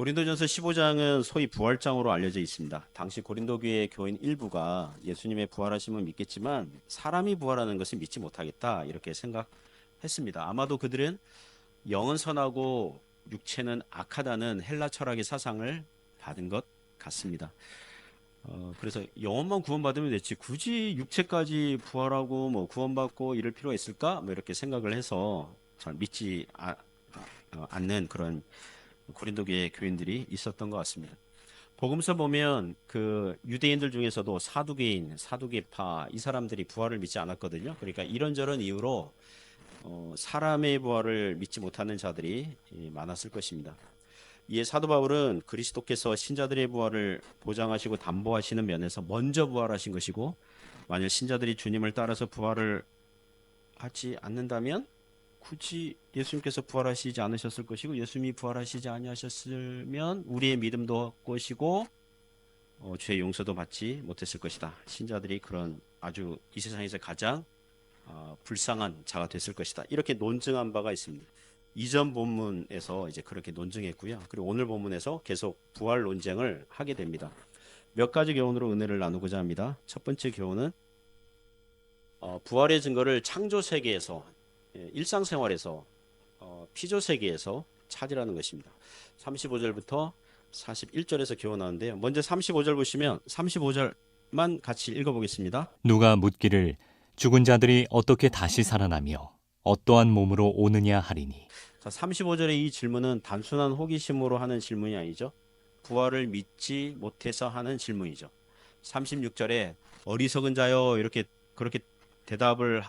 고린도전서 15장은 소위 부활장으로 알려져 있습니다. 당시 고린도 교회 교인 일부가 예수님의 부활하심을 믿겠지만 사람이 부활하는 것을 믿지 못하겠다 이렇게 생각했습니다. 아마도 그들은 영은 선하고 육체는 악하다는 헬라 철학의 사상을 받은 것 같습니다. 그래서 영혼만 구원받으면 됐지 굳이 육체까지 부활하고 뭐 구원받고 이럴 필요가 있을까? 뭐 이렇게 생각을 해서 잘 믿지 않는 그런 고린도 교회 교인들이 있었던 것 같습니다. 복음서 보면 그 유대인들 중에서도 사두개인, 사두개파 이 사람들이 부활을 믿지 않았거든요. 그러니까 이런저런 이유로 사람의 부활을 믿지 못하는 자들이 많았을 것입니다. 이에 사도 바울은 그리스도께서 신자들의 부활을 보장하시고 담보하시는 면에서 먼저 부활하신 것이고 만일 신자들이 주님을 따라서 부활을 하지 않는다면 굳이 예수님께서 부활하시지 않으셨을 것이고 예수님이 부활하시지 아니하셨으면 우리의 믿음도 없고 죄의 용서도 받지 못했을 것이다. 신자들이 그런 아주 이 세상에서 가장 불쌍한 자가 됐을 것이다. 이렇게 논증한 바가 있습니다. 이전 본문에서 이제 그렇게 논증했고요. 그리고 오늘 본문에서 계속 부활 논쟁을 하게 됩니다. 몇 가지 교훈으로 은혜를 나누고자 합니다. 첫 번째 교훈은 부활의 증거를 창조 세계에서 일상생활에서 피조 세계에서 찾으라는 것입니다. 35절부터 41절에서 교훈하는데요. 먼저 35절 보시면 35절만 같이 읽어보겠습니다. 누가 묻기를 죽은 자들이 어떻게 다시 살아나며 어떠한 몸으로 오느냐 하리니. 자, 35절의 이 질문은 단순한 호기심으로 하는 질문이 아니죠. 부활을 믿지 못해서 하는 질문이죠. 36절에 어리석은 자여 이렇게 그렇게 대답을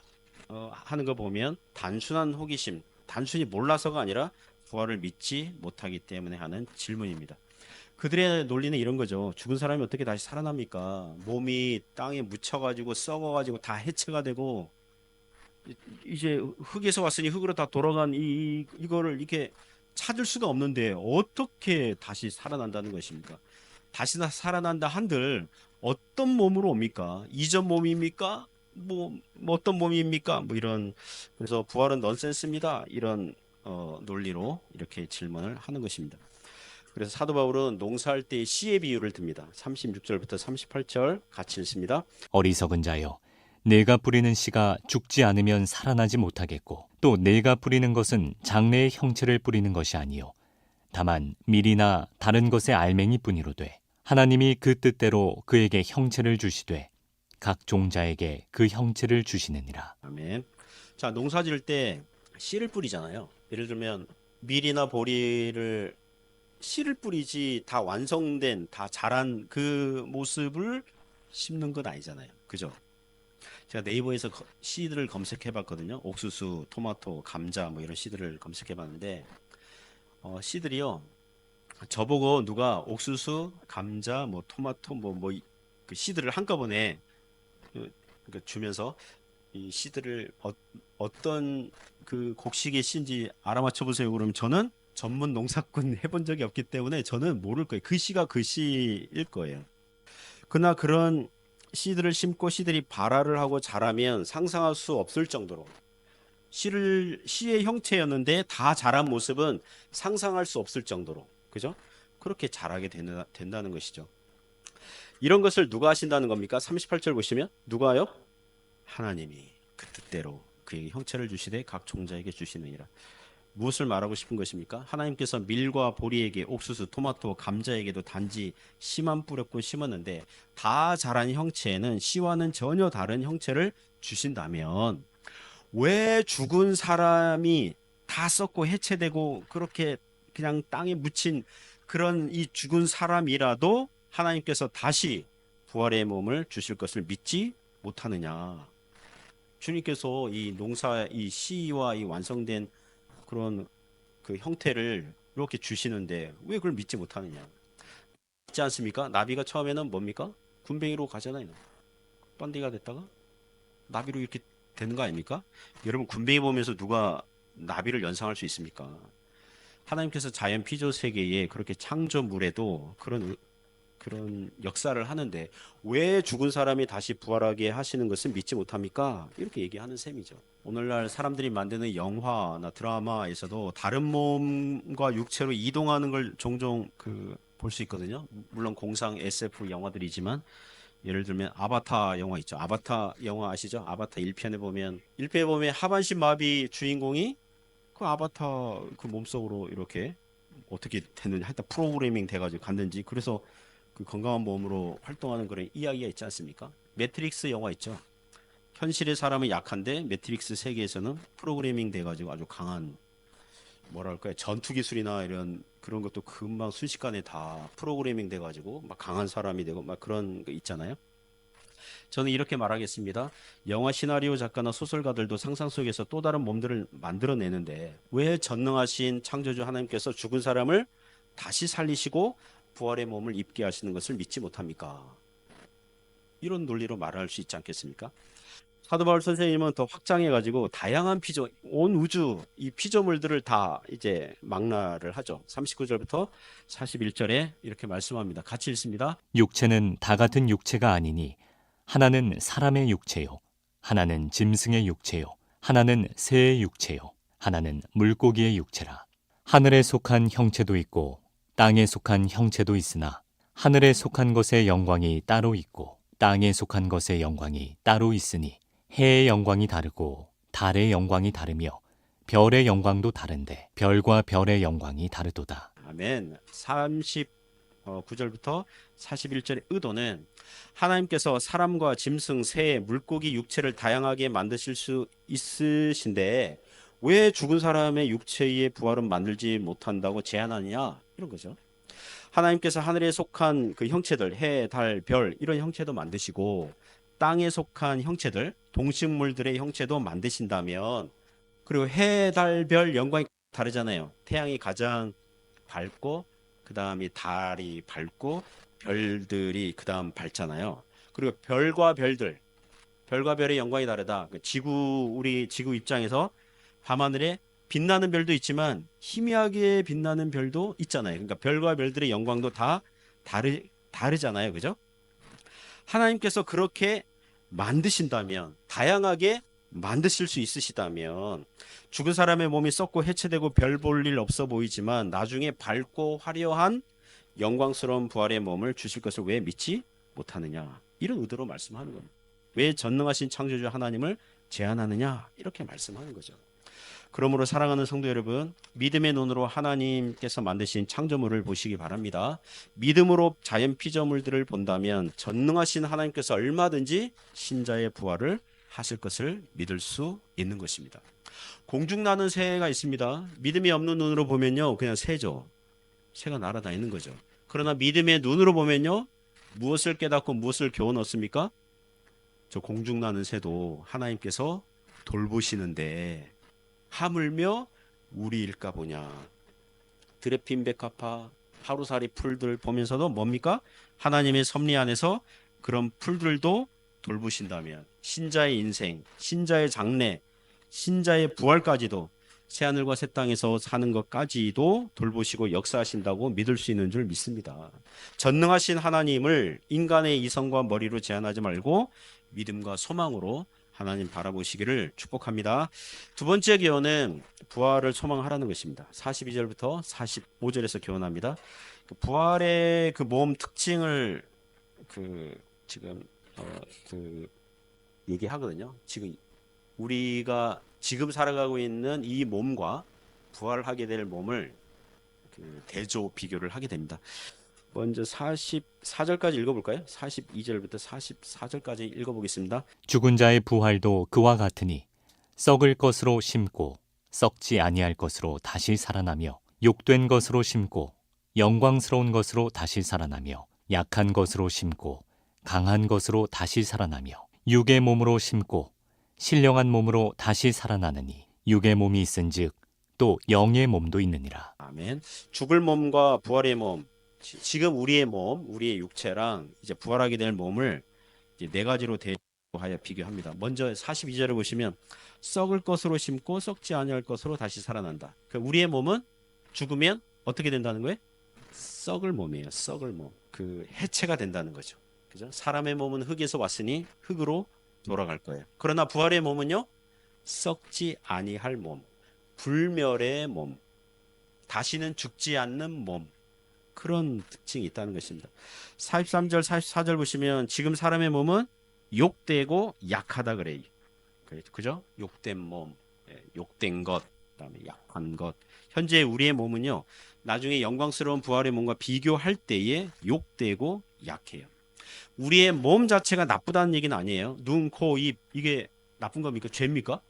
하는 거 보면 단순한 호기심, 단순히 몰라서가 아니라 부활을 믿지 못하기 때문에 하는 질문입니다. 그들의 논리는 이런 거죠. 죽은 사람이 어떻게 다시 살아납니까? 몸이 땅에 묻혀가지고 썩어가지고 다 해체가 되고 이제 흙에서 왔으니 흙으로 다 돌아간 이거를 이렇게 찾을 수가 없는데 어떻게 다시 살아난다는 것입니까? 다시 살아난다 한들 어떤 몸으로 옵니까? 이전 몸입니까? 뭐 어떤 몸입니까? 뭐 이런 그래서 부활은 넌센스입니다. 이런 논리로 이렇게 질문을 하는 것입니다. 그래서 사도 바울은 농사할 때 씨의 비유를 듭니다. 36절부터 38절 같이 읽습니다. 어리석은 자여, 내가 뿌리는 씨가 죽지 않으면 살아나지 못하겠고 또 내가 뿌리는 것은 장래의 형체를 뿌리는 것이 아니요 다만 밀이나 다른 것의 알맹이뿐이로되 하나님이 그 뜻대로 그에게 형체를 주시되 각 종자에게 그 형체를 주시느니라. 아멘. 자, 농사 지을 때 씨를 뿌리잖아요. 예를 들면 밀이나 보리를 씨를 뿌리지 다 완성된 다 자란 그 모습을 심는 건 아니잖아요. 그죠? 제가 네이버에서 씨들을 검색해 봤거든요. 옥수수, 토마토, 감자 뭐 이런 씨들을 검색해 봤는데 씨들이요. 저보고 누가 옥수수, 감자, 뭐 토마토 그 씨들을 한꺼번에 주면서 이 씨들을 어떤 그 곡식의 씨인지 알아맞혀 보세요. 그러면 저는 전문 농사꾼 해본 적이 없기 때문에 저는 모를 거예요. 그 씨가 그 씨일 거예요. 그러나 그런 씨들을 심고 씨들이 발화를 하고 자라면 상상할 수 없을 정도로 씨의 형체였는데 다 자란 모습은 상상할 수 없을 정도로 그죠? 그렇게 자라게 된다는 것이죠. 이런 것을 누가 하신다는 겁니까? 38절 보시면 누가요? 하나님이 그 뜻대로 그에게 형체를 주시되 각 종자에게 주시느니라. 무엇을 말하고 싶은 것입니까? 하나님께서 밀과 보리에게 옥수수, 토마토, 감자에게도 단지 씨만 뿌렸고 심었는데 다 자란 형체에는 씨와는 전혀 다른 형체를 주신다면 왜 죽은 사람이 다 썩고 해체되고 그렇게 그냥 땅에 묻힌 그런 이 죽은 사람이라도 하나님께서 다시 부활의 몸을 주실 것을 믿지 못하느냐? 주님께서 이 농사, 이 씨와 이 완성된 그런 그 형태를 이렇게 주시는데 왜 그걸 믿지 못하느냐? 믿지 않습니까? 나비가 처음에는 뭡니까? 군뱅이로 가잖아요. 번데기가 됐다가 나비로 이렇게 되는 거 아닙니까? 여러분 군뱅이 보면서 누가 나비를 연상할 수 있습니까? 하나님께서 자연 피조 세계에 그렇게 창조물에도 그런 그런 역사를 하는데 왜 죽은 사람이 다시 부활하게 하시는 것을 믿지 못합니까? 이렇게 얘기하는 셈이죠. 오늘날 사람들이 만드는 영화나 드라마에서도 다른 몸과 육체로 이동하는 걸 종종 볼 수 있거든요. 물론 공상 SF 영화들이지만 예를 들면 아바타 영화 있죠. 아바타 영화 아시죠? 아바타 1편에 보면 하반신 마비 주인공이 그 아바타 그 몸속으로 이렇게 어떻게 됐는지 하여튼 프로그래밍 돼가지고 갔는지 그래서 그 건강한 몸으로 활동하는 그런 이야기가 있지 않습니까? 매트릭스 영화 있죠. 현실의 사람은 약한데 매트릭스 세계에서는 프로그래밍 돼가지고 아주 강한 뭐랄까요 전투 기술이나 이런 그런 것도 금방 순식간에 다 프로그래밍 돼가지고 막 강한 사람이 되고 막 그런 거 있잖아요. 저는 이렇게 말하겠습니다. 영화 시나리오 작가나 소설가들도 상상 속에서 또 다른 몸들을 만들어내는데 왜 전능하신 창조주 하나님께서 죽은 사람을 다시 살리시고 부활의 몸을 입게 하시는 것을 믿지 못합니까? 이런 논리로 말할 수 있지 않겠습니까? 사도 바울 선생님은 더 확장해가지고 다양한 피조, 온 우주 이 피조물들을 다 이제 망라를 하죠. 39절부터 41절에 이렇게 말씀합니다. 같이 읽습니다. 육체는 다 같은 육체가 아니니 하나는 사람의 육체요, 하나는 짐승의 육체요, 하나는 새의 육체요, 하나는 물고기의 육체라. 하늘에 속한 형체도 있고 땅에 속한 형체도 있으나 하늘에 속한 것의 영광이 따로 있고 땅에 속한 것의 영광이 따로 있으니 해의 영광이 다르고 달의 영광이 다르며 별의 영광도 다른데 별과 별의 영광이 다르도다. 아멘. 39절부터 41절의 의도는 하나님께서 사람과 짐승, 새, 물고기 육체를 다양하게 만드실 수 있으신데 왜 죽은 사람의 육체의 부활은 만들지 못한다고 제안하느냐 이런 거죠. 하나님께서 하늘에 속한 그 형체들, 해, 달, 별 이런 형체도 만드시고 땅에 속한 형체들, 동식물들의 형체도 만드신다면 그리고 해, 달, 별 영광이 다르잖아요. 태양이 가장 밝고 그 다음에 달이 밝고 별들이 그 다음 밝잖아요. 그리고 별과 별의 영광이 다르다. 우리 지구 입장에서 밤하늘에 빛나는 별도 있지만 희미하게 빛나는 별도 있잖아요. 그러니까 별과 별들의 영광도 다 다르잖아요. 그죠? 하나님께서 그렇게 만드신다면, 다양하게 만드실 수 있으시다면, 죽은 사람의 몸이 썩고 해체되고 별 볼 일 없어 보이지만 나중에 밝고 화려한 영광스러운 부활의 몸을 주실 것을 왜 믿지 못하느냐? 이런 의도로 말씀하는 겁니다. 왜 전능하신 창조주 하나님을 제안하느냐? 이렇게 말씀하는 거죠. 그러므로 사랑하는 성도 여러분, 믿음의 눈으로 하나님께서 만드신 창조물을 보시기 바랍니다. 믿음으로 자연 피조물들을 본다면 전능하신 하나님께서 얼마든지 신자의 부활을 하실 것을 믿을 수 있는 것입니다. 공중나는 새가 있습니다. 믿음이 없는 눈으로 보면요, 그냥 새죠. 새가 날아다니는 거죠. 그러나 믿음의 눈으로 보면요, 무엇을 깨닫고 무엇을 교훈 얻습니까? 저 공중나는 새도 하나님께서 돌보시는데 하물며 우리일까 보냐. 드레핀백합화, 하루살이 풀들 보면서도 뭡니까? 하나님의 섭리 안에서 그런 풀들도 돌보신다면 신자의 인생, 신자의 장래, 신자의 부활까지도 새하늘과 새 땅에서 사는 것까지도 돌보시고 역사하신다고 믿을 수 있는 줄 믿습니다. 전능하신 하나님을 인간의 이성과 머리로 제한하지 말고 믿음과 소망으로 하나님 바라보시기를 축복합니다. 두 번째 교훈은 부활을 소망하라는 것입니다. 42절부터 45절에서 교훈합니다. 부활의 그 몸 특징을 지금 얘기하거든요. 지금 우리가 지금 살아가고 있는 이 몸과 부활하게 될 몸을 대조 비교를 하게 됩니다. 먼저 44절까지 읽어볼까요? 42절부터 44절까지 읽어보겠습니다. 죽은 자의 부활도 그와 같으니 썩을 것으로 심고 썩지 아니할 것으로 다시 살아나며 욕된 것으로 심고 영광스러운 것으로 다시 살아나며 약한 것으로 심고 강한 것으로 다시 살아나며 육의 몸으로 심고 신령한 몸으로 다시 살아나느니 육의 몸이 있은즉 또 영의 몸도 있느니라. 아멘. 죽을 몸과 부활의 몸, 지금 우리의 몸, 우리의 육체랑 이제 부활하게 될 몸을 이제 네 가지로 대하여 비교합니다. 먼저 42절을 보시면 썩을 것으로 심고 썩지 아니할 것으로 다시 살아난다. 우리의 몸은 죽으면 어떻게 된다는 거예요? 썩을 몸이에요. 썩을 몸. 그 해체가 된다는 거죠. 그죠? 사람의 몸은 흙에서 왔으니 흙으로 돌아갈 거예요. 그러나 부활의 몸은요, 썩지 아니할 몸, 불멸의 몸, 다시는 죽지 않는 몸. 그런 특징이 있다는 것입니다. 43절, 44절 보시면 지금 사람의 몸은 욕되고 약하다 그래요. 그죠? 욕된 몸, 욕된 것, 그다음에 약한 것. 현재 우리의 몸은요, 나중에 영광스러운 부활의 몸과 비교할 때에 욕되고 약해요. 우리의 몸 자체가 나쁘다는 얘기는 아니에요. 눈, 코, 입 이게 나쁜 겁니까? 죄입니까?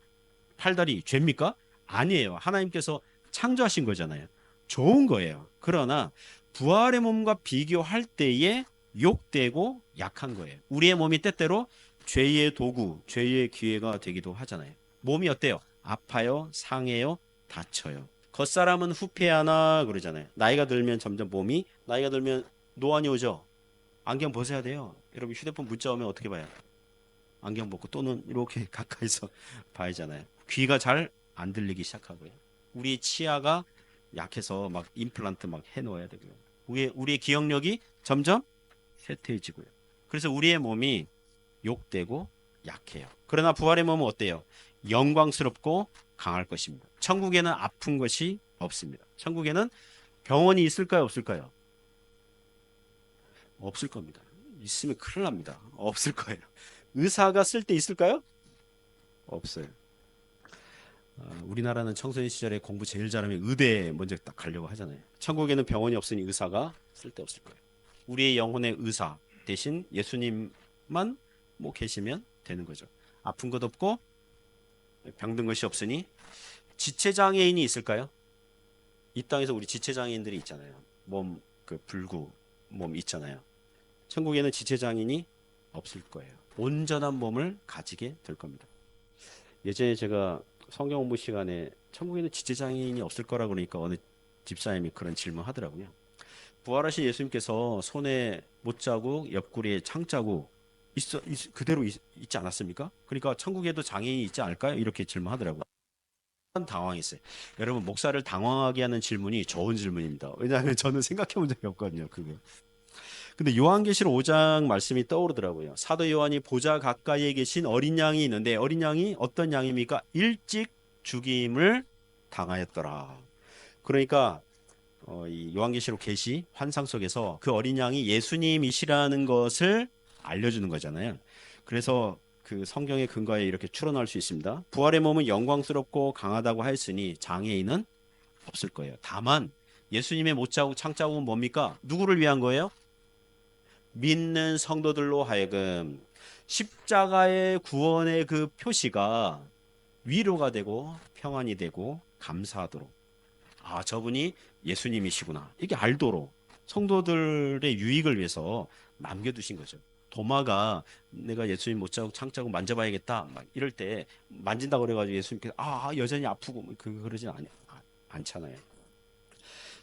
팔다리 죄입니까? 아니에요. 하나님께서 창조하신 거잖아요. 좋은 거예요. 그러나 부활의 몸과 비교할 때에 욕되고 약한 거예요. 우리의 몸이 때때로 죄의 도구, 죄의 기회가 되기도 하잖아요. 몸이 어때요? 아파요, 상해요, 다쳐요. 겉사람은 후패하나 그러잖아요. 나이가 들면 점점 몸이 나이가 들면 노안이 오죠. 안경 벗어야 돼요. 여러분 휴대폰 문자 오면 어떻게 봐요? 안경 벗고 또는 이렇게 가까이서 봐야잖아요. 귀가 잘 안 들리기 시작하고요. 우리 치아가 약해서 막 임플란트 막 해놓아야 되고요. 우리의 기억력이 점점 쇠퇴해지고요. 그래서 우리의 몸이 욕되고 약해요. 그러나 부활의 몸은 어때요? 영광스럽고 강할 것입니다. 천국에는 아픈 것이 없습니다. 천국에는 병원이 있을까요? 없을까요? 없을 겁니다. 있으면 큰일 납니다. 없을 거예요. 의사가 쓸 데 있을까요? 없어요. 우리나라는 청소년 시절에 공부 제일 잘하면 의대에 먼저 딱 가려고 하잖아요. 천국에는 병원이 없으니 의사가 쓸데없을 거예요. 우리의 영혼의 의사 대신 예수님만 뭐 계시면 되는 거죠. 아픈 것 없고 병든 것이 없으니 지체장애인이 있을까요? 이 땅에서 우리 지체장애인들이 있잖아요. 몸 그 불구 몸 있잖아요. 천국에는 지체장애인이 없을 거예요. 온전한 몸을 가지게 될 겁니다. 예전에 제가 성경 공부 시간에 천국에는 지체장애인이 없을 거라 그러니까 어느 집사님이 그런 질문 하더라고요. 부활하신 예수님께서 손에 못자국, 옆구리에 창자국 그대로 있지 않았습니까? 그러니까 천국에도 장애인이 있지 않을까요? 이렇게 질문하더라고요. 당황했어요. 여러분 목사를 당황하게 하는 질문이 좋은 질문입니다. 왜냐하면 저는 생각해 본 적이 없거든요. 그거. 근데 요한계시록 5장 말씀이 떠오르더라고요. 사도 요한이 보좌 가까이에 계신 어린 양이 있는데 어린 양이 어떤 양입니까? 일찍 죽임을 당하였더라. 그러니까 이 요한계시록 계시 환상 속에서 그 어린 양이 예수님이시라는 것을 알려주는 거잖아요. 그래서 그 성경의 근거에 이렇게 추론할 수 있습니다. 부활의 몸은 영광스럽고 강하다고 하였으니 장애인은 없을 거예요. 다만 예수님의 못자국 창자국은 뭡니까? 누구를 위한 거예요? 믿는 성도들로 하여금 십자가의 구원의 그 표시가 위로가 되고 평안이 되고 감사하도록 저분이 예수님이시구나 이게 알도록 성도들의 유익을 위해서 남겨두신 거죠. 도마가 내가 예수님 못자국 창자국 만져봐야겠다 막 이럴 때 만진다고 그래가지고 예수님께서 여전히 아프고 그러진 않잖아요.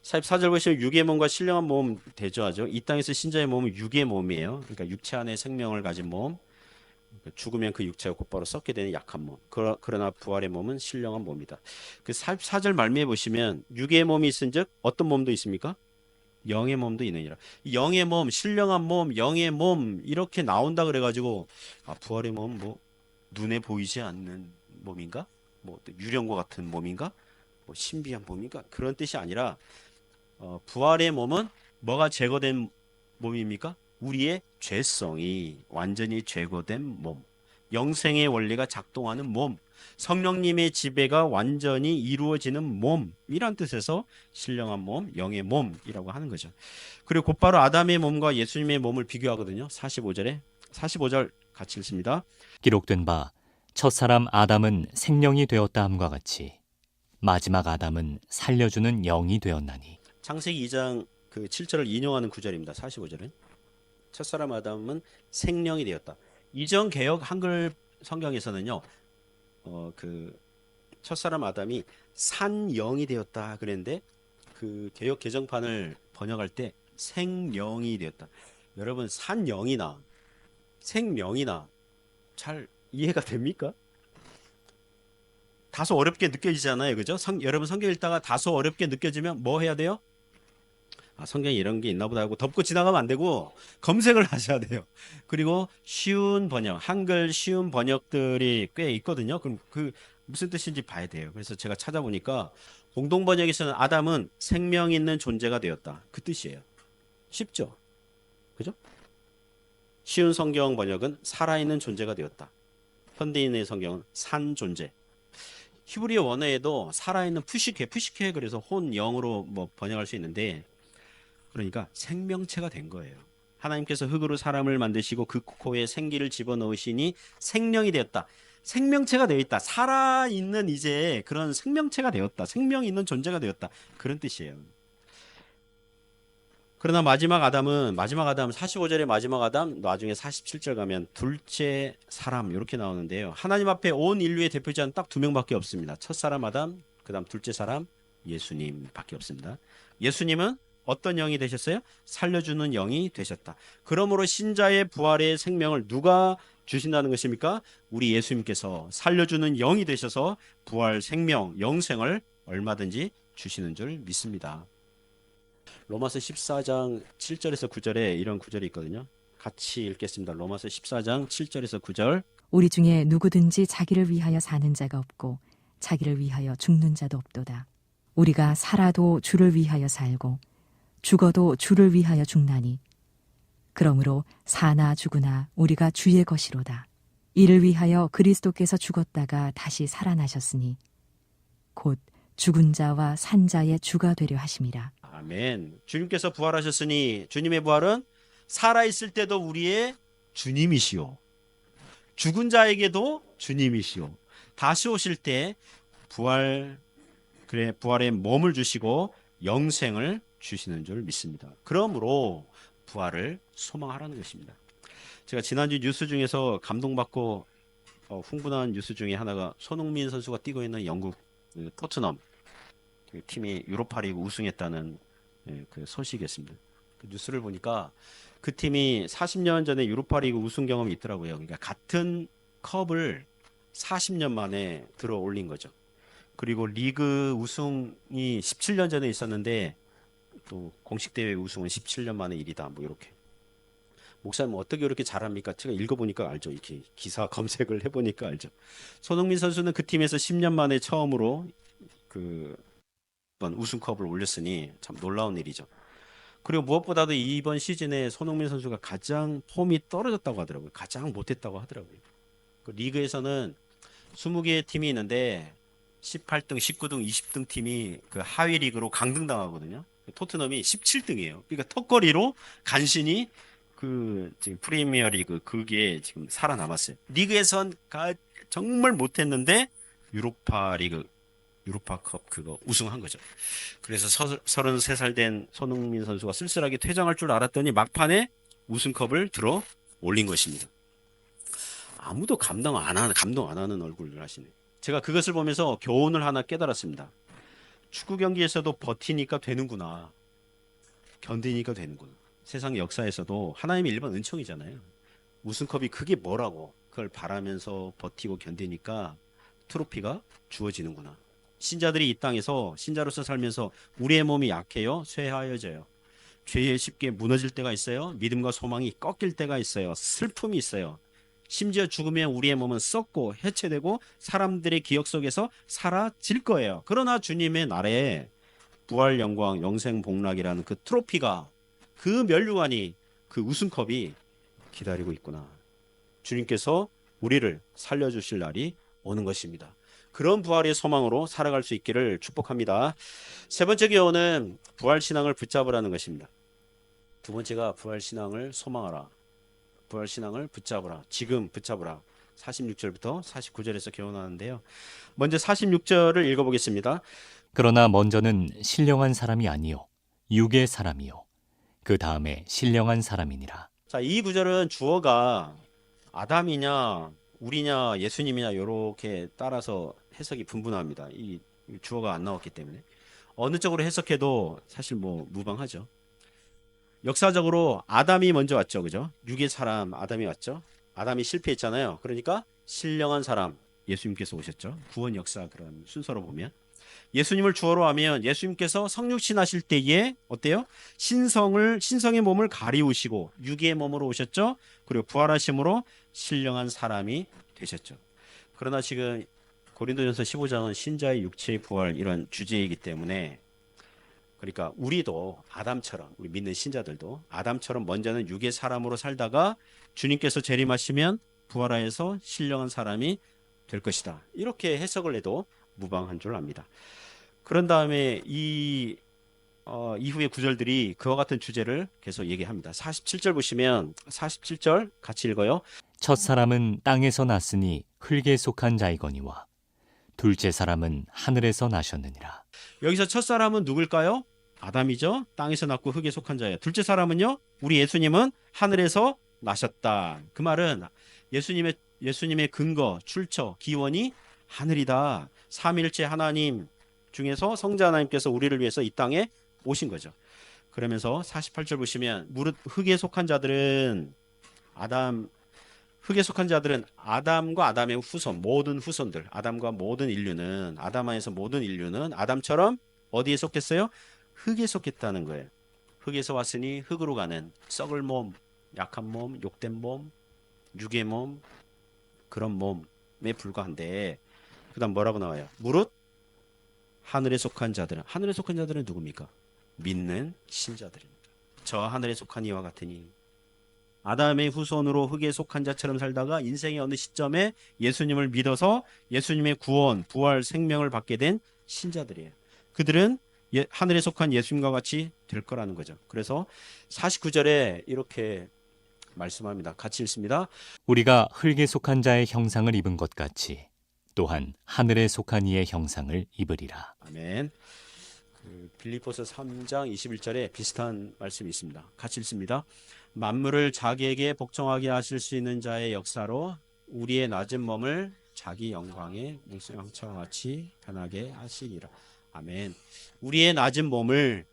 44절 보시면 육의 몸과 신령한 몸 대조하죠. 이 땅에서 신자의 몸은 육의 몸이에요. 그러니까 육체 안에 생명을 가진 몸. 죽으면 그 육체가 곧바로 썩게 되는 약한 몸. 그러나 부활의 몸은 신령한 몸이다. 그 44절 말미에 보시면 육의 몸이 있은즉 어떤 몸도 있습니까? 영의 몸도 있느니라. 영의 몸, 신령한 몸, 영의 몸 이렇게 나온다 그래가지고 부활의 몸은 뭐 눈에 보이지 않는 몸인가? 뭐 유령과 같은 몸인가? 뭐 신비한 몸인가? 그런 뜻이 아니라 부활의 몸은 뭐가 제거된 몸입니까? 우리의 죄성이 완전히 제거된 몸, 영생의 원리가 작동하는 몸, 성령님의 지배가 완전히 이루어지는 몸이란 뜻에서 신령한 몸, 영의 몸이라고 하는 거죠. 그리고 곧바로 아담의 몸과 예수님의 몸을 비교하거든요. 45절 같이 읽습니다. 기록된 바 첫사람 아담은 생명이 되었다 함과 같이 마지막 아담은 살려주는 영이 되었나니. 창세기 2장 그 7절을 인용하는 구절입니다. 45절은 첫사람 아담은 생명이 되었다. 이전 개역 한글 성경에서는요, 그 첫사람 아담이 산영이 되었다 그랬는데 그 개역 개정판을 번역할 때 생명이 되었다. 여러분 산영이나 생명이나 잘 이해가 됩니까? 다소 어렵게 느껴지잖아요, 그죠? 여러분 성경 읽다가 다소 어렵게 느껴지면 뭐 해야 돼요? 아, 성경에 이런 게 있나 보다 하고 덮고 지나가면 안 되고 검색을 하셔야 돼요. 그리고 쉬운 번역, 한글 쉬운 번역들이 꽤 있거든요. 그럼 그 무슨 뜻인지 봐야 돼요. 그래서 제가 찾아보니까 공동 번역에서는 아담은 생명 있는 존재가 되었다. 그 뜻이에요. 쉽죠? 그죠? 쉬운 성경 번역은 살아있는 존재가 되었다. 현대인의 성경은 산 존재. 히브리어 원어에도 살아있는 푸시케 그래서 혼 영으로 뭐 번역할 수 있는데 그러니까 생명체가 된 거예요. 하나님께서 흙으로 사람을 만드시고 그 코에 생기를 집어넣으시니 생명이 되었다. 생명체가 되어 있다. 살아있는 이제 그런 생명체가 되었다. 생명 있는 존재가 되었다. 그런 뜻이에요. 그러나 마지막 아담 45절의 마지막 아담 나중에 47절 가면 둘째 사람 이렇게 나오는데요. 하나님 앞에 온 인류의 대표자는 딱 두 명밖에 없습니다. 첫사람 아담, 그다음 둘째 사람 예수님밖에 없습니다. 예수님은 어떤 영이 되셨어요? 살려주는 영이 되셨다. 그러므로 신자의 부활의 생명을 누가 주신다는 것입니까? 우리 예수님께서 살려주는 영이 되셔서 부활 생명, 영생을 얼마든지 주시는 줄 믿습니다. 로마서 14장 7절에서 9절에 이런 구절이 있거든요. 같이 읽겠습니다. 로마서 14장 7절에서 9절. 우리 중에 누구든지 자기를 위하여 사는 자가 없고 자기를 위하여 죽는 자도 없도다. 우리가 살아도 주를 위하여 살고 죽어도 주를 위하여 죽나니 그러므로 사나 죽으나 우리가 주의 것이로다. 이를 위하여 그리스도께서 죽었다가 다시 살아나셨으니 곧 죽은 자와 산 자의 주가 되려 하심이라. 아멘. 주님께서 부활하셨으니 주님의 부활은 살아있을 때도 우리의 주님이시오. 죽은 자에게도 주님이시오. 다시 오실 때 부활의 몸을 주시고 영생을 주시는 줄 믿습니다. 그러므로 부활을 소망하라는 것입니다. 제가 지난주 뉴스 중에서 감동받고 흥분한 뉴스 중에 하나가 손흥민 선수가 뛰고 있는 영국 토트넘 그 팀이 유로파리그 우승했다는 그 소식이었습니다. 그 뉴스를 보니까 그 팀이 40년 전에 유로파리그 우승 경험이 있더라고요. 그러니까 같은 컵을 40년 만에 들어 올린 거죠. 그리고 리그 우승이 17년 전에 있었는데 또 공식 대회 우승은 17년 만에 일이다. 뭐 이렇게. 목사님 어떻게 이렇게 잘합니까? 제가 읽어보니까 알죠. 이렇게 기사 검색을 해보니까 알죠. 손흥민 선수는 그 팀에서 10년 만에 처음으로 그 이번 우승컵을 올렸으니 참 놀라운 일이죠. 그리고 무엇보다도 이번 시즌에 손흥민 선수가 가장 폼이 떨어졌다고 하더라고요. 가장 못했다고 하더라고요. 그 리그에서는 20개의 팀이 있는데 18등, 19등, 20등 팀이 그 하위 리그로 강등당하거든요. 토트넘이 17등이에요. 그러니까 턱걸이로 간신히 그 지금 프리미어 리그 그게 지금 살아남았어요. 리그에선 정말 못했는데 유로파컵 그거 우승한 거죠. 그래서 33살 된 손흥민 선수가 쓸쓸하게 퇴장할 줄 알았더니 막판에 우승컵을 들어 올린 것입니다. 아무도 감동 안 하는 얼굴을 하시네. 제가 그것을 보면서 교훈을 하나 깨달았습니다. 축구 경기에서도 버티니까 되는구나. 견디니까 되는구나. 세상 역사에서도 하나님의 일반 은총이잖아요. 우승컵이 그게 뭐라고 그걸 바라면서 버티고 견디니까 트로피가 주어지는구나. 신자들이 이 땅에서 신자로서 살면서 우리의 몸이 약해요. 쇠하여져요. 죄에 쉽게 무너질 때가 있어요. 믿음과 소망이 꺾일 때가 있어요. 슬픔이 있어요. 심지어 죽으면 우리의 몸은 썩고 해체되고 사람들의 기억 속에서 사라질 거예요. 그러나 주님의 날에 부활 영광 영생 복락이라는 그 트로피가 그 면류관이 그 우승컵이 기다리고 있구나. 주님께서 우리를 살려주실 날이 오는 것입니다. 그런 부활의 소망으로 살아갈 수 있기를 축복합니다. 세 번째 교훈은 부활신앙을 붙잡으라는 것입니다. 두 번째가 부활신앙을 소망하라. 부활신앙을 붙잡으라. 지금 붙잡으라. 46절부터 49절에서 교훈하는데요. 먼저 46절을 읽어보겠습니다. 그러나 먼저는 신령한 사람이 아니요 육의 사람이요 그 다음에 신령한 사람이니라. 자, 이 구절은 주어가 아담이냐 우리냐 예수님이냐 이렇게 따라서 해석이 분분합니다. 이 주어가 안 나왔기 때문에 어느 쪽으로 해석해도 사실 뭐 무방하죠. 역사적으로 아담이 먼저 왔죠. 그죠? 육의 사람 아담이 왔죠. 아담이 실패했잖아요. 그러니까 신령한 사람 예수님께서 오셨죠. 구원 역사 그런 순서로 보면 예수님을 주어로 하면 예수님께서 성육신하실 때에 어때요? 신성의 몸을 가리우시고 육의 몸으로 오셨죠. 그리고 부활하심으로 신령한 사람이 되셨죠. 그러나 지금 고린도전서 15장은 신자의 육체의 부활 이런 주제이기 때문에 그러니까 우리도 아담처럼 우리 믿는 신자들도 아담처럼 먼저는 육의 사람으로 살다가 주님께서 재림하시면 부활하여서 신령한 사람이 될 것이다. 이렇게 해석을 해도 무방한 줄 압니다. 그런 다음에 이후의 구절들이 그와 같은 주제를 계속 얘기합니다. 47절 보시면 47절 같이 읽어요. 첫 사람은 땅에서 났으니 흙에 속한 자이거니와 둘째 사람은 하늘에서 나셨느니라. 여기서 첫 사람은 누굴까요? 아담이죠. 땅에서 났고 흙에 속한 자예요. 둘째 사람은요? 우리 예수님은 하늘에서 나셨다. 그 말은 예수님의 근거, 출처, 기원이 하늘이다. 삼위일체 하나님 중에서 성자 하나님께서 우리를 위해서 이 땅에 오신 거죠. 그러면서 48절 보시면 무릇 흙에 속한 자들은 아담과 아담의 후손, 모든 후손들, 아담과 모든 인류는 아담 안에서 모든 인류는 아담처럼 어디에 속했어요? 흙에 속했다는 거예요. 흙에서 왔으니 흙으로 가는 썩을 몸, 약한 몸, 욕된 몸, 육의 몸, 그런 몸에 불과한데 그다음 뭐라고 나와요? 무릇 하늘에 속한 자들은 누굽니까? 믿는 신자들입니다. 저 하늘에 속한 이와 같으니 아담의 후손으로 흙에 속한 자처럼 살다가 인생의 어느 시점에 예수님을 믿어서 예수님의 구원, 부활, 생명을 받게 된 신자들이에요. 그들은 하늘에 속한 예수님과 같이 될 거라는 거죠. 그래서 49절에 이렇게 말씀합니다. 같이 읽습니다. 우리가 흙에 속한 자의 형상을 입은 것 같이 또한 하늘에 속한 이의 형상을 입으리라. 아멘. 빌립보서 3장 21절에 비슷한 말씀이 있습니다. 같이 읽습니다. 만물을 자기에게 복종하게 하실 수 있는 자의 역사로 우리의 낮은 몸을 자기 영광의 형체와 같이 변하게 하시리라. 아멘. 우리의 낮은 몸을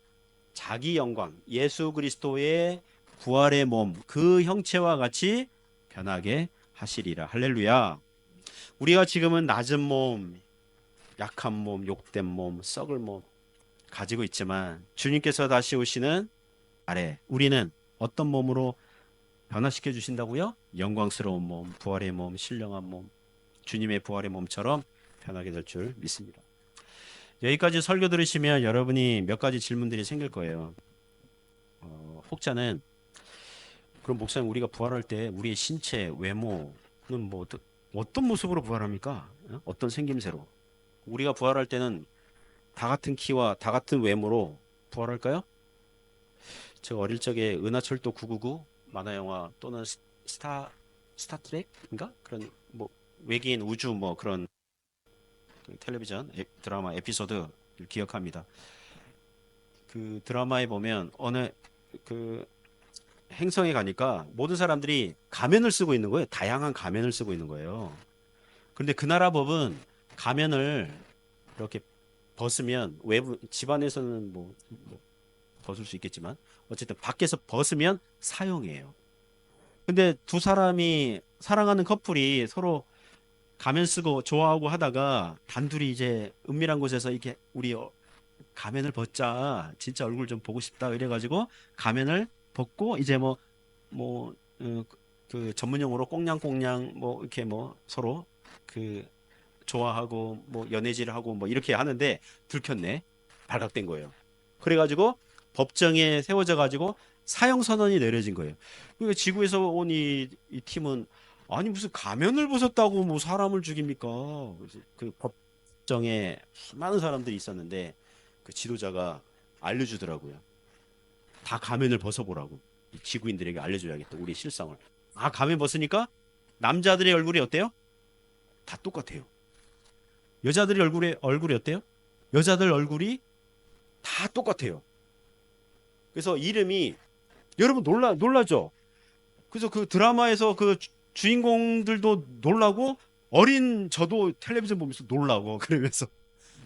자기 영광, 예수 그리스도의 부활의 몸, 그 형체와 같이 변하게 하시리라. 할렐루야. 우리가 지금은 낮은 몸, 약한 몸, 욕된 몸, 썩을 몸 가지고 있지만 주님께서 다시 오시는 아래 우리는 어떤 몸으로 변화시켜 주신다고요? 영광스러운 몸, 부활의 몸, 신령한 몸, 주님의 부활의 몸처럼 변하게 될 줄 믿습니다. 여기까지 설교 들으시면 여러분이 몇 가지 질문들이 생길 거예요. 혹자는 그럼 목사님 우리가 부활할 때 우리의 신체, 외모는 뭐 어떤 모습으로 부활합니까? 어떤 생김새로? 우리가 부활할 때는 다 같은 키와 다 같은 외모로 부활할까요? 제가 어릴 적에 은하철도 999 만화 영화 또는 스타트rek인가 그런 뭐 외계인 우주 뭐 그런 텔레비전 드라마 에피소드 기억합니다. 그 드라마에 보면 어느 그 행성에 가니까 모든 사람들이 가면을 쓰고 있는 거예요. 다양한 가면을 쓰고 있는 거예요. 그런데 그 나라 법은 가면을 이렇게 벗으면 외부 집안에서는 뭐 벗을 수 있겠지만 어쨌든 밖에서 벗으면 사형이에요. 근데 두 사람이 사랑하는 커플이 서로 가면 쓰고 좋아하고 하다가 단둘이 이제 은밀한 곳에서 이렇게 우리 가면을 벗자 진짜 얼굴 좀 보고 싶다 이래가지고 가면을 벗고 이제 그 전문용어로 꽁냥꽁냥 뭐 이렇게 뭐 서로 그 좋아하고 뭐 연애질하고 뭐 이렇게 하는데 들켰네. 발각된 거예요. 그래가지고 법정에 세워져 가지고 사형 선언이 내려진 거예요. 그러니까 지구에서 온 이 팀은 아니 무슨 가면을 벗었다고 뭐 사람을 죽입니까? 그래서 그 법정에 많은 사람들이 있었는데 그 지도자가 알려주더라고요. 다 가면을 벗어보라고. 지구인들에게 알려줘야겠다. 우리 실상을. 아 가면 벗으니까 남자들의 얼굴이 어때요? 다 똑같아요. 여자들의 얼굴이 어때요? 여자들 얼굴이 다 똑같아요. 그래서 이름이 여러분 놀라죠? 그래서 그 드라마에서 그 주인공들도 놀라고 어린 저도 텔레비전 보면서 놀라고 그러면서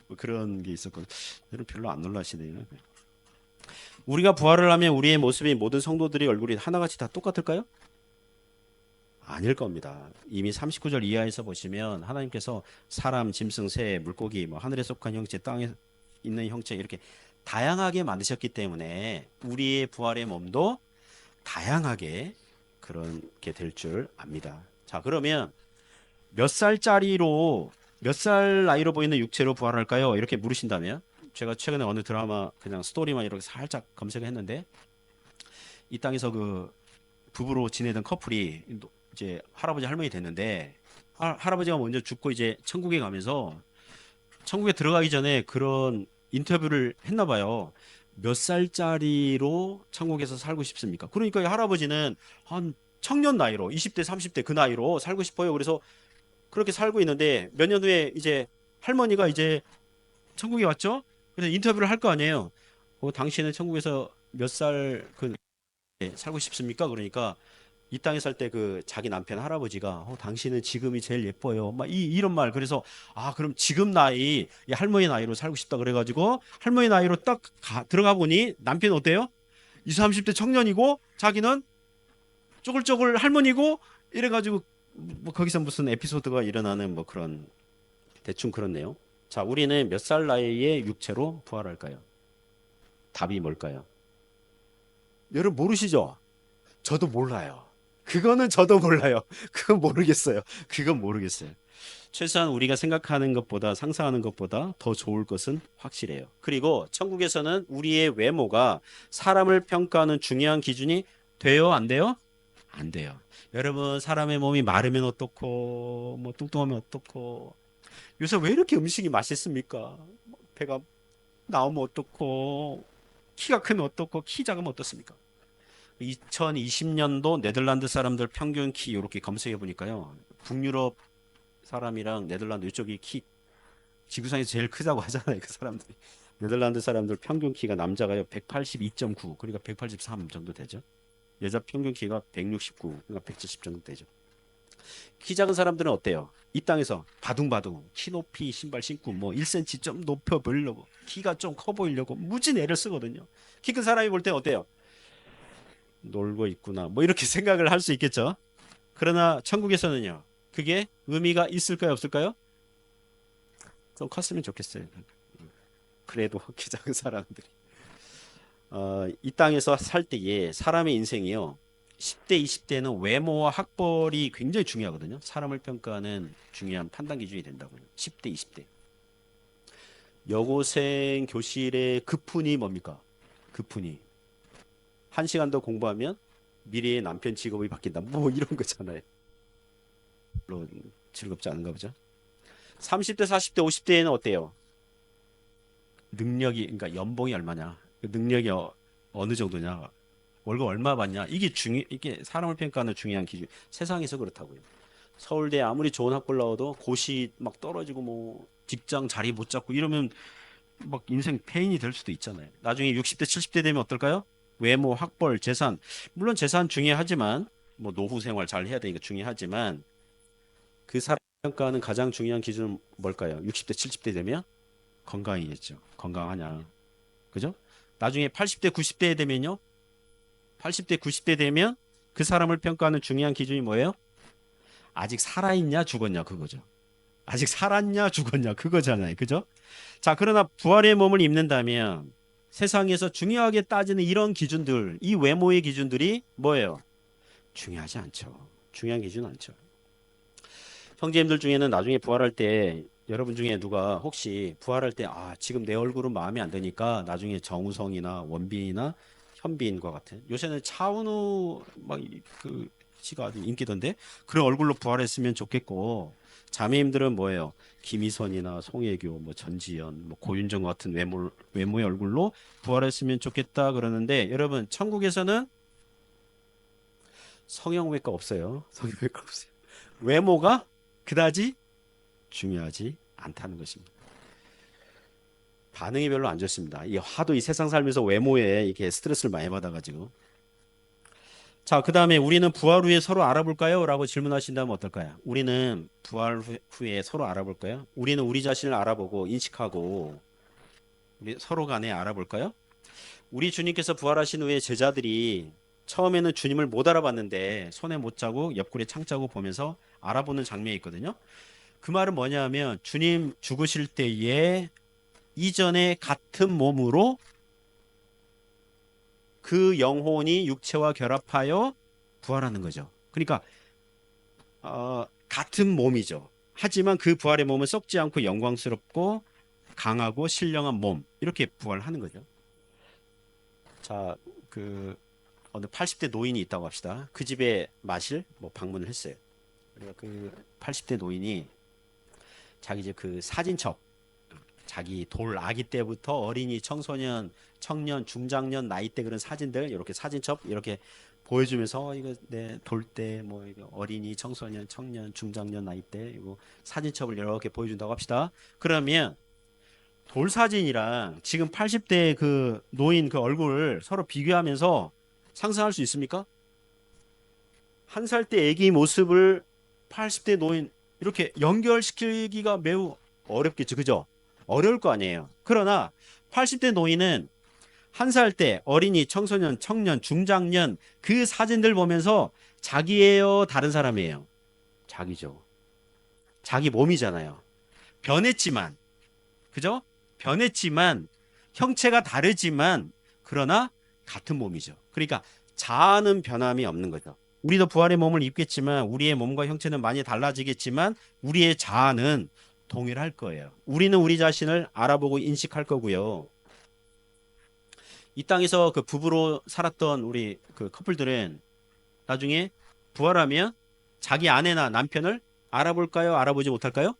뭐 그런 게 있었거든요. 여러분 별로 안 놀라시네요. 우리가 부활을 하면 우리의 모습이 모든 성도들의 얼굴이 하나같이 다 똑같을까요? 아닐 겁니다. 이미 39절 이하에서 보시면 하나님께서 사람, 짐승, 새, 물고기, 뭐 하늘에 속한 형체, 땅에 있는 형체 이렇게 다양하게 만드셨기 때문에 우리의 부활의 몸도 다양하게 그렇게 될 줄 압니다. 자, 그러면 몇 살짜리로 몇 살 나이로 보이는 육체로 부활할까요? 이렇게 물으신다면 제가 최근에 어느 드라마 그냥 스토리만 이렇게 살짝 검색했는데 이 땅에서 그 부부로 지내던 커플이 이제 할아버지 할머니 됐는데 할아버지가 먼저 죽고 이제 천국에 가면서 천국에 들어가기 전에 그런 인터뷰를 했나 봐요. 몇 살짜리로 천국에서 살고 싶습니까? 그러니까 이 할아버지는 한 청년 나이로 20대 30대 그 나이로 살고 싶어요. 그래서 그렇게 살고 있는데 몇 년 후에 이제 할머니가 이제 천국에 왔죠? 그래서 인터뷰를 할 거 아니에요. 당신은 천국에서 몇 살 살고 싶습니까? 그러니까 이 땅에 살 때 그 자기 남편 할아버지가 당신은 지금이 제일 예뻐요. 막 이런 말. 그래서 그럼 지금 나이 이 할머니 나이로 살고 싶다 그래가지고 할머니 나이로 딱 들어가 보니 남편 어때요? 20, 30대 청년이고 자기는 쪼글쪼글 할머니고 이래가지고 뭐 거기서 무슨 에피소드가 일어나는 뭐 그런 대충 그렇네요. 자, 우리는 몇 살 나이에 육체로 부활할까요? 답이 뭘까요? 여러분 모르시죠? 저도 몰라요. 그거는 저도 몰라요. 그건 모르겠어요. 그건 모르겠어요. 최소한 우리가 생각하는 것보다 상상하는 것보다 더 좋을 것은 확실해요. 그리고 천국에서는 우리의 외모가 사람을 평가하는 중요한 기준이 돼요? 안 돼요? 안 돼요. 여러분 사람의 몸이 마르면 어떻고 뭐 뚱뚱하면 어떻고 요새 왜 이렇게 음식이 맛있습니까? 배가 나오면 어떻고 키가 크면 어떻고 키 작으면 어떻습니까? 2020년도 네덜란드 사람들 평균 키 이렇게 검색해 보니까요. 북유럽 사람이랑 네덜란드 이쪽이 키 지구상에서 제일 크다고 하잖아요. 그 사람들이. 네덜란드 사람들 평균 키가 남자가요 182.9 그러니까 183 정도 되죠. 여자 평균 키가 169 그러니까 170 정도 되죠. 키 작은 사람들은 어때요? 이 땅에서 바둥바둥 키 높이 신발 신고 뭐 1cm 좀 높여 보이려고 키가 좀 커 보이려고 무진 애를 쓰거든요. 키 큰 사람이 볼 때 어때요? 놀고 있구나 뭐 이렇게 생각을 할 수 있겠죠. 그러나 천국에서는요 그게 의미가 있을까요 없을까요? 좀 컸으면 좋겠어요. 그래도 키 작은 사람들이 이 땅에서 살 때에 사람의 인생이요 10대 20대는 외모와 학벌이 굉장히 중요하거든요. 사람을 평가하는 중요한 판단 기준이 된다고요. 10대 20대 여고생 교실의 급훈이 뭡니까? 급훈이 1시간 더 공부하면 미래의 남편 직업이 바뀐다. 뭐 이런 거잖아요. 물론 즐겁지 않은가 보죠. 30대, 40대, 50대에는 어때요? 능력이 그러니까 연봉이 얼마냐? 그 능력이 어느 정도냐? 월급 얼마 받냐? 이게 사람을 평가하는 중요한 기준. 세상에서 그렇다고요. 서울대 아무리 좋은 학벌 나와도 고시 막 떨어지고 뭐 직장 자리 못 잡고 이러면 막 인생 패인이 될 수도 있잖아요. 나중에 60대, 70대 되면 어떨까요? 외모, 학벌, 재산. 물론 재산 중요하지만 뭐 노후 생활 잘 해야 되니까 중요하지만 그 사람 평가하는 가장 중요한 기준은 뭘까요? 60대, 70대 되면 건강이겠죠. 건강하냐. 그죠? 나중에 80대, 90대 되면요. 80대, 90대 되면 그 사람을 평가하는 중요한 기준이 뭐예요? 아직 살아있냐, 죽었냐, 그거죠. 아직 살았냐, 죽었냐, 그거잖아요. 그죠? 자, 그러나 부활의 몸을 입는다면 세상에서 중요하게 따지는 이런 기준들, 이 외모의 기준들이 뭐예요? 중요하지 않죠. 중요한 기준은 않죠. 형제님들 중에는 나중에 부활할 때 여러분 중에 누가 혹시 부활할 때 지금 내 얼굴은 마음에 안 드니까 나중에 정우성이나 원빈이나 현빈과 같은 요새는 차은우 막 그 씨가 아주 인기던데 그런 얼굴로 부활했으면 좋겠고 자매님들은 뭐예요? 김희선이나 송혜교, 뭐 전지현, 뭐 고윤정 같은 외모의 얼굴로 부활했으면 좋겠다 그러는데 여러분 천국에서는 성형외과 없어요. 성형외과 없어요. 외모가 그다지 중요하지 않다는 것입니다. 반응이 별로 안 좋습니다. 하도 이 세상 살면서 외모에 이렇게 스트레스를 많이 받아가지고. 자, 그 다음에 우리는 부활 후에 서로 알아볼까요? 라고 질문하신다면 어떨까요? 우리는 부활 후에 서로 알아볼까요? 우리는 우리 자신을 알아보고 인식하고 우리 서로 간에 알아볼까요? 우리 주님께서 부활하신 후에 제자들이 처음에는 주님을 못 알아봤는데 손에 못 자고 옆구리에 창 자고 보면서 알아보는 장면이 있거든요. 그 말은 뭐냐면 주님 죽으실 때에 이전에 같은 몸으로 그 영혼이 육체와 결합하여 부활하는 거죠. 그러니까 같은 몸이죠. 하지만 그 부활의 몸은 썩지 않고 영광스럽고 강하고 신령한 몸 이렇게 부활하는 거죠. 자, 그 어느 80대 노인이 있다고 합시다. 그 집에 마실 뭐 방문을 했어요. 그러니까 그 80대 노인이 자기 집 그 사진첩, 자기 돌 아기 때부터 어린이, 청소년, 청년, 중장년 나이 때 그런 사진들 이렇게 사진첩 이렇게 보여주면서 이거 내 돌 때 뭐 이거 어린이, 청소년, 청년, 중장년 나이 때 이거 사진첩을 이렇게 보여준다고 합시다. 그러면 돌 사진이랑 지금 80대 그 노인 그 얼굴을 서로 비교하면서 상상할 수 있습니까? 한 살 때 아기 모습을 80대 노인 이렇게 연결시키기가 매우 어렵겠죠. 그죠? 어려울 거 아니에요. 그러나 80대 노인은 한 살 때 어린이, 청소년, 청년, 중장년 그 사진들 보면서 자기예요, 다른 사람이에요? 자기죠. 자기 몸이잖아요. 변했지만, 그죠? 변했지만 형체가 다르지만 그러나 같은 몸이죠. 그러니까 자아는 변함이 없는 거죠. 우리도 부활의 몸을 입겠지만 우리의 몸과 형체는 많이 달라지겠지만 우리의 자아는 동일할 거예요. 우리는 우리 자신을 알아보고 인식할 거고요. 이 땅에서 그 부부로 살았던 우리 그 커플들은 나중에 부활하면 자기 아내나 남편을 알아볼까요? 알아보지 못할까요?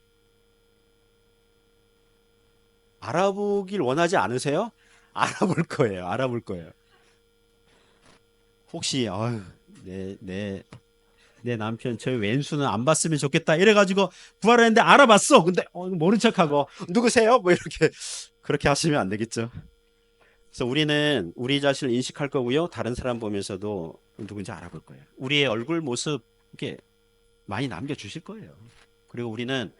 알아보길 원하지 않으세요? 알아볼 거예요. 알아볼 거예요. 혹시 아유, 내 남편 저 왼수는 안 봤으면 좋겠다 이래가지고 부활했는데 알아봤어. 근데 모른 척하고 누구세요? 뭐 이렇게 그렇게 하시면 안 되겠죠. 그래서 우리는 우리 자신을 인식할 거고요. 다른 사람 보면서도 누군지 알아볼 거예요. 우리의 얼굴 모습 이렇게 많이 남겨주실 거예요. 그리고 우리는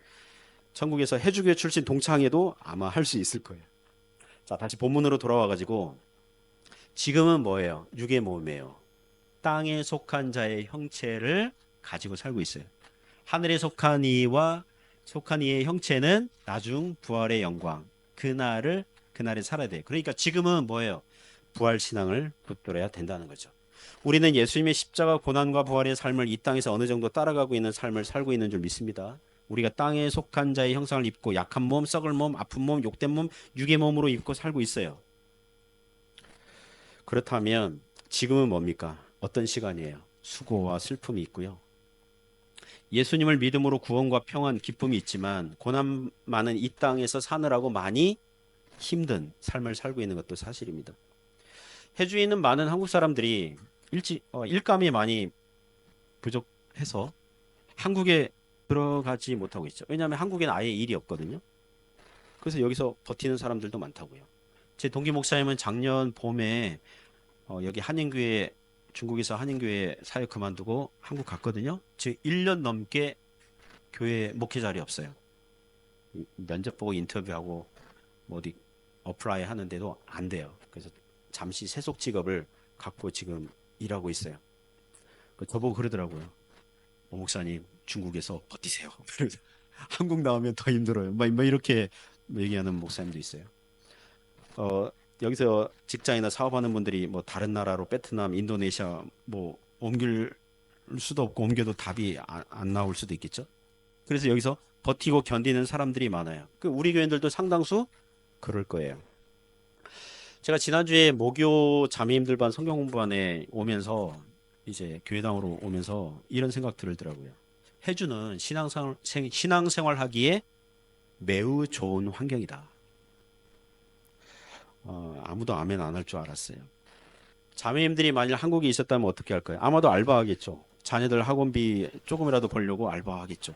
천국에서 해주교 출신 동창회도 아마 할 수 있을 거예요. 자, 다시 본문으로 돌아와가지고 지금은 뭐예요? 육의 몸이에요. 땅에 속한 자의 형체를 가지고 살고 있어요. 하늘에 속한 이의 형체는 나중 부활의 영광 그날에 살아야 돼요. 그러니까 지금은 뭐예요? 부활 신앙을 붙들어야 된다는 거죠. 우리는 예수님의 십자가 고난과 부활의 삶을 이 땅에서 어느 정도 따라가고 있는 삶을 살고 있는 줄 믿습니다. 우리가 땅에 속한 자의 형상을 입고 약한 몸, 썩을 몸, 아픈 몸, 욕된 몸, 육의 몸으로 입고 살고 있어요. 그렇다면 지금은 뭡니까? 어떤 시간이에요? 수고와 슬픔이 있고요. 예수님을 믿음으로 구원과 평안, 기쁨이 있지만 고난 많은 이 땅에서 사느라고 많이 힘든 삶을 살고 있는 것도 사실입니다. 해주에 있는 많은 한국 사람들이 일감이 많이 부족해서 한국에 들어가지 못하고 있죠. 왜냐하면 한국에는 아예 일이 없거든요. 그래서 여기서 버티는 사람들도 많다고요. 제 동기 목사님은 작년 봄에 여기 한인교회 중국에서 한인교회 사역 그만두고 한국 갔거든요. 지금 1년 넘게 교회 목회 자리 없어요. 면접 보고 인터뷰하고 뭐 어디 어플라이 하는데도 안 돼요. 그래서 잠시 세속 직업을 갖고 지금 일하고 있어요. 저보고 그러더라고요. 목사님 중국에서 버티세요. 한국 나오면 더 힘들어요. 막 이렇게 얘기하는 목사님도 있어요. 여기서 직장이나 사업하는 분들이 뭐 다른 나라로 베트남, 인도네시아 뭐 옮길 수도 없고 옮겨도 답이 안 나올 수도 있겠죠. 그래서 여기서 버티고 견디는 사람들이 많아요. 우리 교인들도 상당수 그럴 거예요. 제가 지난주에 모교 자매님들 반 성경 공부반에 오면서 이제 교회당으로 오면서 이런 생각 들더라고요. 해주는 신앙생활 하기에 매우 좋은 환경이다. 아무도 아멘 안 할 줄 알았어요. 자매님들이 만일 한국에 있었다면 어떻게 할까요? 아마도 알바하겠죠. 자녀들 학원비 조금이라도 벌려고 알바하겠죠.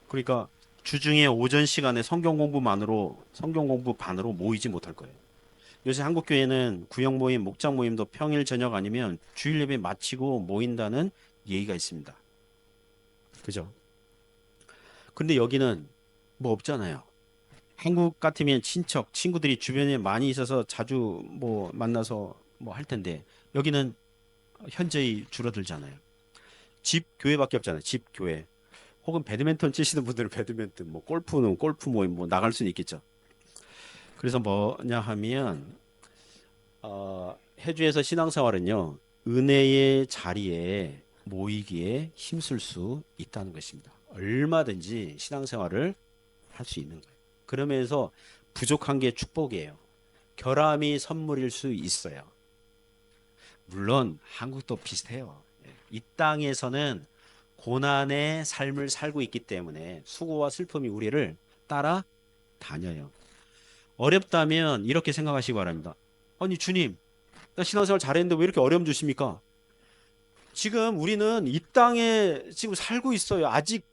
그러니까 주중에 오전 시간에 성경 공부 반으로 모이지 못할 거예요. 요새 한국 교회는 구역 모임, 목장 모임도 평일 저녁 아니면 주일 예배 마치고 모인다는 예의가 있습니다. 그죠? 근데 여기는 뭐 없잖아요. 한국 같으면 친척, 친구들이 주변에 많이 있어서 자주 뭐 만나서 뭐 할 텐데 여기는 현저히 줄어들잖아요. 집 교회밖에 없잖아요. 집 교회. 혹은 배드민턴 치시는 분들은 배드민턴, 뭐 골프는 골프 모임 뭐 나갈 수는 있겠죠. 그래서 뭐냐 하면 해주에서 신앙생활은요, 은혜의 자리에 모이기에 힘쓸 수 있다는 것입니다. 얼마든지 신앙생활을 할 수 있는 거예요. 그러면서 부족한 게 축복이에요. 결함이 선물일 수 있어요. 물론 한국도 비슷해요. 이 땅에서는 고난의 삶을 살고 있기 때문에 수고와 슬픔이 우리를 따라 다녀요. 어렵다면 이렇게 생각하시기 바랍니다. 아니 주님, 나 신앙생활 잘했는데 왜 이렇게 어려움 주십니까? 지금 우리는 이 땅에 지금 살고 있어요. 아직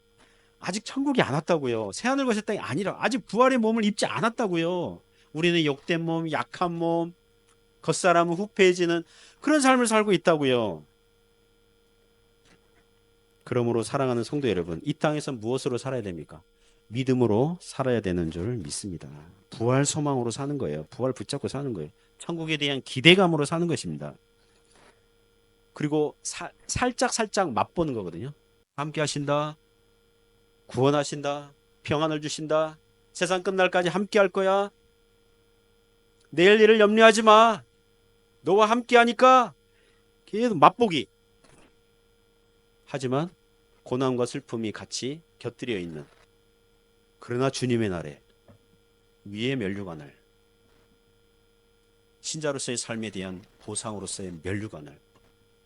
천국이 안 왔다고요. 새하늘 것의 땅이 아니라 아직 부활의 몸을 입지 않았다고요. 우리는 욕된 몸, 약한 몸, 겉사람은 후패해지는 그런 삶을 살고 있다고요. 그러므로 사랑하는 성도 여러분, 이 땅에서 무엇으로 살아야 됩니까? 믿음으로 살아야 되는 줄 믿습니다. 부활 소망으로 사는 거예요. 부활 붙잡고 사는 거예요. 천국에 대한 기대감으로 사는 것입니다. 그리고 살짝 맛보는 거거든요. 함께 하신다. 구원하신다. 평안을 주신다. 세상 끝날까지 함께 할 거야. 내일 일을 염려하지 마. 너와 함께 하니까 계속 맛보기. 하지만 고난과 슬픔이 같이 곁들여 있는, 그러나 주님의 날에 위의 면류관을, 신자로서의 삶에 대한 보상으로서의 면류관을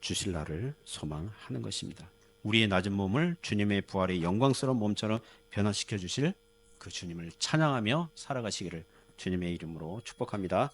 주실 날을 소망하는 것입니다. 우리의 낮은 몸을 주님의 부활의 영광스러운 몸처럼 변화시켜 주실 그 주님을 찬양하며 살아가시기를 주님의 이름으로 축복합니다.